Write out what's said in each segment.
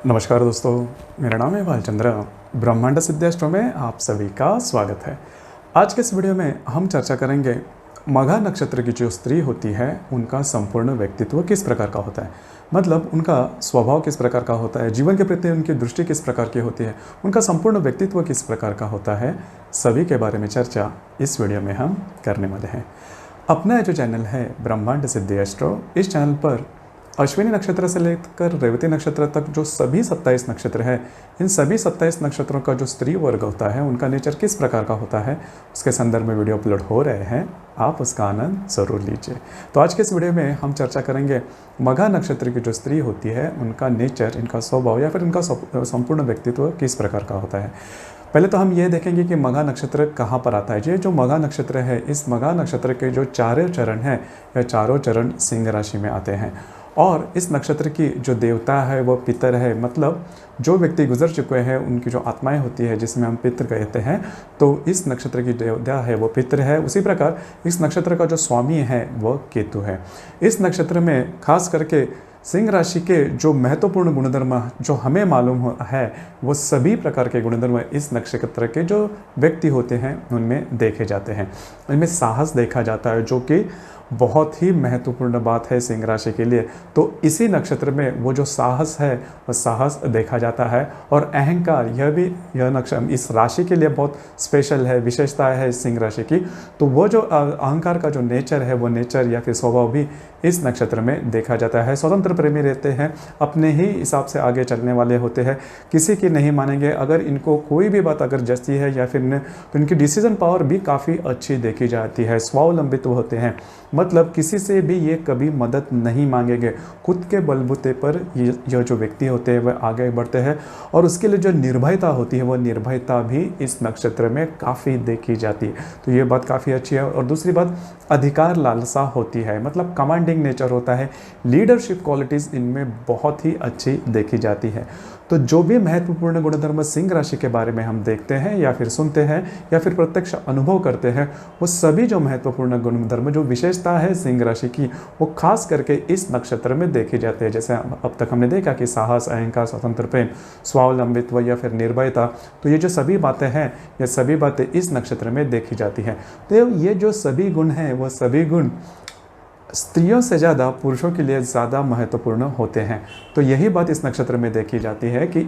नमस्कार दोस्तों, मेरा नाम है भालचंद्र। ब्रह्मांड सिद्धाश्रम में आप सभी का स्वागत है। आज के इस वीडियो में हम चर्चा करेंगे मघा नक्षत्र की जो स्त्री होती है उनका संपूर्ण व्यक्तित्व किस प्रकार का होता है, मतलब उनका स्वभाव किस प्रकार का होता है, जीवन के प्रति उनकी दृष्टि किस प्रकार की होती है, उनका संपूर्ण व्यक्तित्व किस प्रकार का होता है, सभी के बारे में चर्चा इस वीडियो में हम करने वाले हैं। अपना जो चैनल है ब्रह्मांड सिद्धाश्रम, इस चैनल पर अश्विनी नक्षत्र से लेकर रेवती नक्षत्र तक जो सभी 27 नक्षत्र है, इन सभी 27 नक्षत्रों का जो स्त्री वर्ग होता है उनका नेचर किस प्रकार का होता है, उसके संदर्भ में वीडियो अपलोड हो रहे हैं, आप उसका आनंद जरूर लीजिए। तो आज के इस वीडियो में हम चर्चा करेंगे मघा नक्षत्र की जो स्त्री होती है उनका नेचर, इनका स्वभाव या फिर उनका संपूर्ण व्यक्तित्व किस प्रकार का होता है। पहले तो हम ये देखेंगे कि मघा नक्षत्र कहाँ पर आता है। ये जो मघा नक्षत्र है, इस मघा नक्षत्र के जो चारों चरण हैं, यह चारों चरण सिंह राशि में आते हैं और इस नक्षत्र की जो देवता है वो पितर है, मतलब जो व्यक्ति गुजर चुके हैं उनकी जो आत्माएं होती है जिसमें हम पितर कहते हैं, तो इस नक्षत्र की देवता है वो पितर है। उसी प्रकार इस नक्षत्र का जो स्वामी है वो केतु है। इस नक्षत्र में खास करके सिंह राशि के जो महत्वपूर्ण गुणधर्म जो हमें मालूम है वो सभी प्रकार के गुणधर्म इस नक्षत्र के जो व्यक्ति होते हैं उनमें देखे जाते हैं। इनमें साहस देखा जाता है जो कि बहुत ही महत्वपूर्ण बात है सिंह राशि के लिए। तो इसी नक्षत्र में वो जो साहस है वो साहस देखा जाता है और अहंकार, यह नक्षत्र इस राशि के लिए बहुत स्पेशल है, विशेषता है सिंह राशि की। तो वो जो अहंकार का जो नेचर है वो नेचर या फिर स्वभाव भी इस नक्षत्र में देखा जाता है। स्वतंत्र प्रेमी रहते हैं, अपने ही हिसाब से आगे चलने वाले होते हैं, किसी की नहीं मानेंगे। अगर इनको कोई भी बात अगर जचती है या फिर तो इनकी डिसीजन पावर भी काफ़ी अच्छी देखी जाती है। स्वावलंबित होते हैं, मतलब किसी से भी ये कभी मदद नहीं मांगेंगे, खुद के बलबूते पर यह जो व्यक्ति होते हैं वह आगे बढ़ते हैं और उसके लिए जो निर्भयता होती है वो निर्भयता भी इस नक्षत्र में काफ़ी देखी जाती है। तो ये बात काफ़ी अच्छी है। और दूसरी बात, अधिकार लालसा होती है, मतलब कमांडिंग नेचर होता है, लीडरशिप क्वालिटीज़ इनमें बहुत ही अच्छी देखी जाती है। तो जो भी महत्वपूर्ण गुणधर्म सिंह राशि के बारे में हम देखते हैं या फिर सुनते हैं या फिर प्रत्यक्ष अनुभव करते हैं, वो सभी जो महत्वपूर्ण गुणधर्म जो विशेषता है सिंह राशि की वो खास करके इस नक्षत्र में देखी जाती है। जैसे अब तक हमने देखा कि साहस, अहंकार, स्वतंत्र प्रेम, स्वावलंबित्व या फिर निर्भयता, तो ये जो सभी बातें हैं ये सभी बातें इस नक्षत्र में देखी जाती हैं। तो ये जो सभी गुण हैं वो सभी गुण स्त्रियों से ज़्यादा पुरुषों के लिए ज़्यादा महत्वपूर्ण होते हैं। तो यही बात इस नक्षत्र में देखी जाती है कि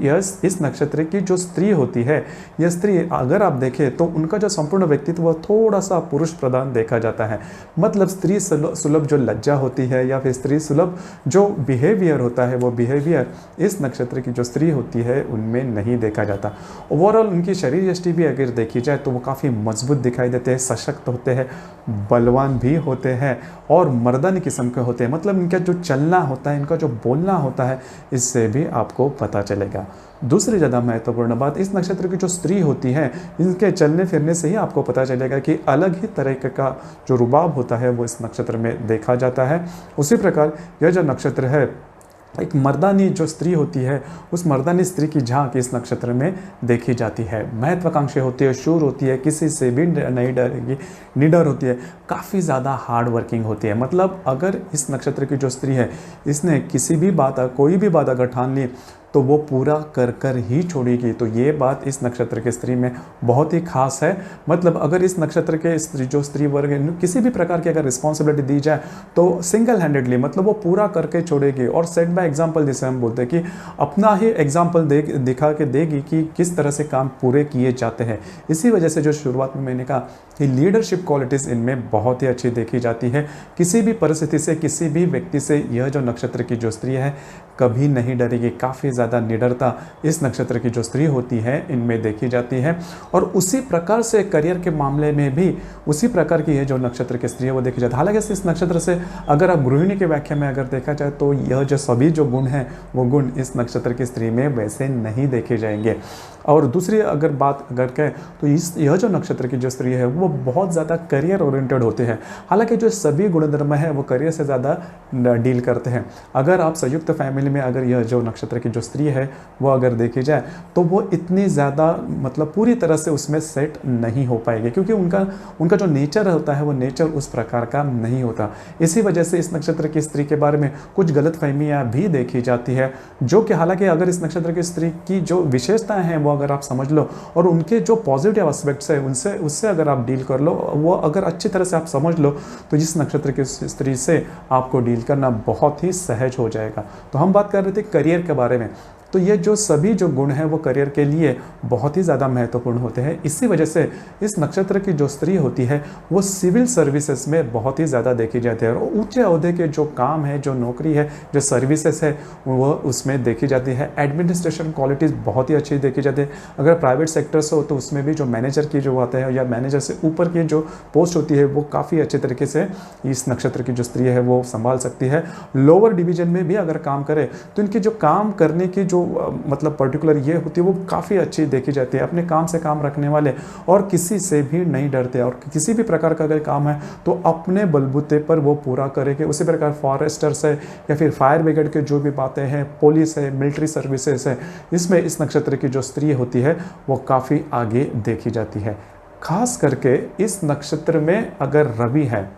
इस नक्षत्र की जो स्त्री होती है, यह स्त्री अगर आप देखें तो उनका जो संपूर्ण व्यक्तित्व थोड़ा सा पुरुष प्रधान देखा जाता है। मतलब स्त्री सुलभ जो लज्जा होती है या फिर स्त्री सुलभ जो बिहेवियर होता है वो बिहेवियर इस नक्षत्र की जो स्त्री होती है उनमें नहीं देखा जाता। ओवरऑल उनकी शरीर यष्टि भी अगर देखी जाए तो वो काफ़ी मजबूत दिखाई देते हैं, सशक्त होते हैं, बलवान भी होते हैं और मर्दानी किस्म के होते हैं। मतलब इनका जो चलना होता है, इनका जो बोलना होता है, इससे भी आपको पता चलेगा। दूसरी ज़्यादा महत्वपूर्ण बात, इस नक्षत्र की जो स्त्री होती है इनके चलने फिरने से ही आपको पता चलेगा कि अलग ही तरह का जो रुबाब होता है वो इस नक्षत्र में देखा जाता है। उसी प्रकार यह जो नक्षत्र है, एक मर्दानी जो स्त्री होती है उस मर्दानी स्त्री की झांक इस नक्षत्र में देखी जाती है। महत्वाकांक्षी होती है, शूर होती है, किसी से भी नहीं डरेगी, निडर होती है, काफ़ी ज़्यादा हार्ड वर्किंग होती है। मतलब अगर इस नक्षत्र की जो स्त्री है इसने किसी भी बात, कोई भी बात अगर ठान ली तो वो पूरा कर कर ही छोड़ेगी। तो ये बात इस नक्षत्र के स्त्री में बहुत ही खास है। मतलब अगर इस नक्षत्र के जो स्त्री वर्ग किसी भी प्रकार की अगर रिस्पॉन्सिबिलिटी दी जाए तो सिंगल हैंडेडली मतलब वो पूरा करके छोड़ेगी और सेट बाय एग्जाम्पल जिसे हम बोलते हैं कि अपना ही एग्जाम्पल दिखा के देगी कि किस तरह से काम पूरे किए जाते हैं। इसी वजह से जो शुरुआत में मैंने कहा कि लीडरशिप क्वालिटीज़ इनमें बहुत ही अच्छी देखी जाती है। किसी भी परिस्थिति से, किसी भी व्यक्ति से यह जो नक्षत्र की जो स्त्री है कभी नहीं डरेगी। काफ़ी ज़्यादा निडरता इस नक्षत्र की जो स्त्री होती है इनमें देखी जाती है। और उसी प्रकार से करियर के मामले में भी उसी प्रकार की यह जो नक्षत्र की स्त्री है वो देखी जाती है। हालांकि इस नक्षत्र से अगर आप गृहिणी की व्याख्या में अगर देखा जाए तो यह जो सभी जो गुण हैं वो गुण इस नक्षत्र की स्त्री में वैसे नहीं देखे जाएंगे। और दूसरी अगर बात अगर कहें तो यह जो नक्षत्र की जो स्त्री है वो बहुत ज़्यादा करियर ओरिएंटेड होते हैं। हालांकि जो सभी गुणधर्म है वो करियर से ज़्यादा डील करते हैं। अगर आप संयुक्त फैमिली में अगर यह जो नक्षत्र की जो स्त्री है वो अगर देखी जाए तो वो इतनी ज़्यादा मतलब पूरी तरह से उसमें सेट नहीं हो पाएगी, क्योंकि उनका जो नेचर होता है वो नेचर उस प्रकार का नहीं होता। इसी वजह से इस नक्षत्र की स्त्री के बारे में कुछ गलतफहमियां भी देखी जाती है, जो कि हालांकि अगर इस नक्षत्र की स्त्री की जो विशेषताएं हैं वो अगर आप समझ लो और उनके जो पॉजिटिव एस्पेक्ट्स है उससे अगर आप डील कर लो, वो अगर अच्छी तरह से आप समझ लो तो इस नक्षत्र की स्त्री से आपको डील करना बहुत ही सहज हो जाएगा। तो हम बात कर रहे थे करियर के बारे में, तो ये जो सभी जो गुण हैं वो करियर के लिए बहुत ही ज़्यादा महत्वपूर्ण होते हैं। इसी वजह से इस नक्षत्र की जो स्त्री होती है वो सिविल सर्विसेज में बहुत ही ज़्यादा देखी जाती है, और ऊंचे ओहदे के जो काम है, जो नौकरी है, जो सर्विसेज है वो उसमें देखी जाती है। एडमिनिस्ट्रेशन क्वालिटीज़ बहुत ही अच्छी देखी जाती है। अगर प्राइवेट सेक्टर्स हो तो उसमें भी जो मैनेजर की जो होता है या मैनेजर से ऊपर की जो पोस्ट होती है वो काफ़ी अच्छे तरीके से इस नक्षत्र की जो स्त्री है वो संभाल सकती है। लोअर डिवीजन में भी अगर काम करे तो इनकी जो काम करने की जो मतलब पर्टिकुलर ये होती है वो काफ़ी अच्छी देखी जाती है। अपने काम से काम रखने वाले और किसी से भी नहीं डरते, और किसी भी प्रकार का अगर काम है तो अपने बलबूते पर वो पूरा करेंगे। उसी प्रकार फॉरेस्टर्स है या फिर फायर ब्रिगेड के जो भी बातें हैं, पुलिस है, मिलिट्री सर्विसेज है, इसमें इस नक्षत्र की जो स्त्री होती है वो काफ़ी आगे देखी जाती है। खास करके इस नक्षत्र में अगर रवि है,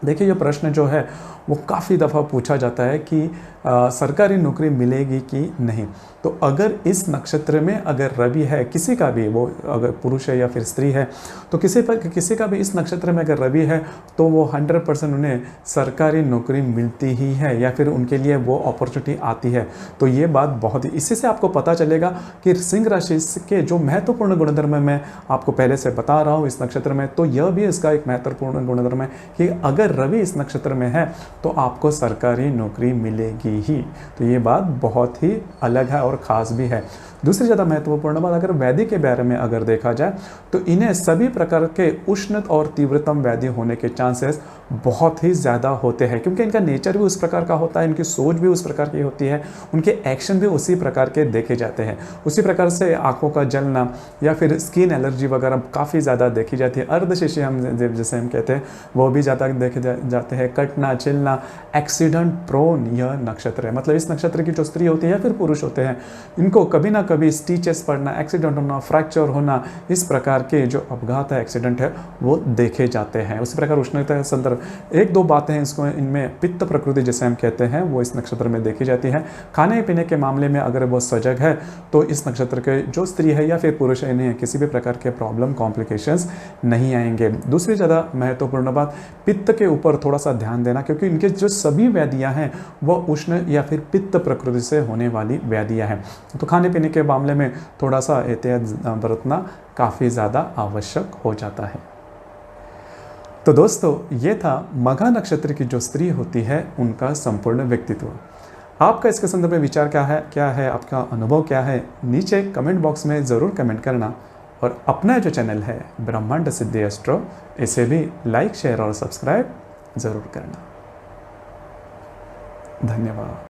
देखिए ये प्रश्न जो है वो काफ़ी दफ़ा पूछा जाता है कि सरकारी नौकरी मिलेगी कि नहीं। तो अगर इस नक्षत्र में अगर रवि है, किसी का भी, वो अगर पुरुष है या फिर स्त्री है, तो किसी का भी इस नक्षत्र में अगर रवि है तो वो 100% उन्हें सरकारी नौकरी मिलती ही है या फिर उनके लिए वो अपॉर्चुनिटी आती है। तो ये बात बहुत ही, इसी से आपको पता चलेगा कि सिंह राशि के जो महत्वपूर्ण गुणधर्म मैं आपको पहले से बता रहा हूँ इस नक्षत्र में, तो यह भी इसका एक महत्वपूर्ण गुणधर्म है कि अगर रवि इस नक्षत्र में है तो आपको सरकारी नौकरी मिलेगी ही। तो ये बात बहुत ही अलग है और ख़ास भी है। दूसरी ज़्यादा महत्वपूर्ण बात, अगर व्याधि के बारे में अगर देखा जाए तो इन्हें सभी प्रकार के उष्ण और तीव्रतम व्याधि होने के चांसेस बहुत ही ज़्यादा होते हैं, क्योंकि इनका नेचर भी उस प्रकार का होता है, इनकी सोच भी उस प्रकार की होती है, उनके एक्शन भी उसी प्रकार के देखे जाते हैं। उसी प्रकार से आंखों का जलना या फिर स्किन एलर्जी वगैरह काफ़ी ज़्यादा देखी जाती है। अर्धशिशि हम जैसे हम कहते हैं वो भी ज़्यादा देखे जाते हैं। कटना, छिलना, एक्सीडेंट प्रोन यह नक्षत्र है। मतलब इस नक्षत्र की जो स्त्री होती है या फिर पुरुष होते हैं, इनको कभी ना कभी स्टीचेस पड़ना, एक्सीडेंट होना, फ्रैक्चर होना, इस प्रकार के जो अपघात है, एक्सीडेंट है, वो देखे जाते हैं। उसी प्रकार उष्णता के संदर्भ एक दो बातें हैं इसको, इनमें पित्त प्रकृति जैसे हम कहते हैं वो इस नक्षत्र में देखी जाती है। खाने पीने के मामले में अगर वो सजग है तो इस नक्षत्र के जो स्त्री है या फिर पुरुष है इन्हें किसी भी प्रकार के प्रॉब्लम, कॉम्प्लिकेशंस नहीं आएंगे। दूसरी ज़्यादा महत्वपूर्ण बात, पित्त के ऊपर थोड़ा सा ध्यान देना, क्योंकि इनके जो सभी व्याधियाँ हैं वो उष्ण या फिर पित्त प्रकृति से होने वाली व्याधियाँ हैं। तो खाने पीने के मामले में थोड़ा सा एहतियात बरतना काफ़ी ज़्यादा आवश्यक हो जाता है। तो दोस्तों, ये था मघा नक्षत्र की जो स्त्री होती है उनका संपूर्ण व्यक्तित्व। आपका इसके संदर्भ में विचार क्या है, आपका अनुभव क्या है, नीचे कमेंट बॉक्स में ज़रूर कमेंट करना। और अपना जो चैनल है ब्रह्मांड सिद्धि एस्ट्रो, इसे भी लाइक, शेयर और सब्सक्राइब ज़रूर करना। धन्यवाद।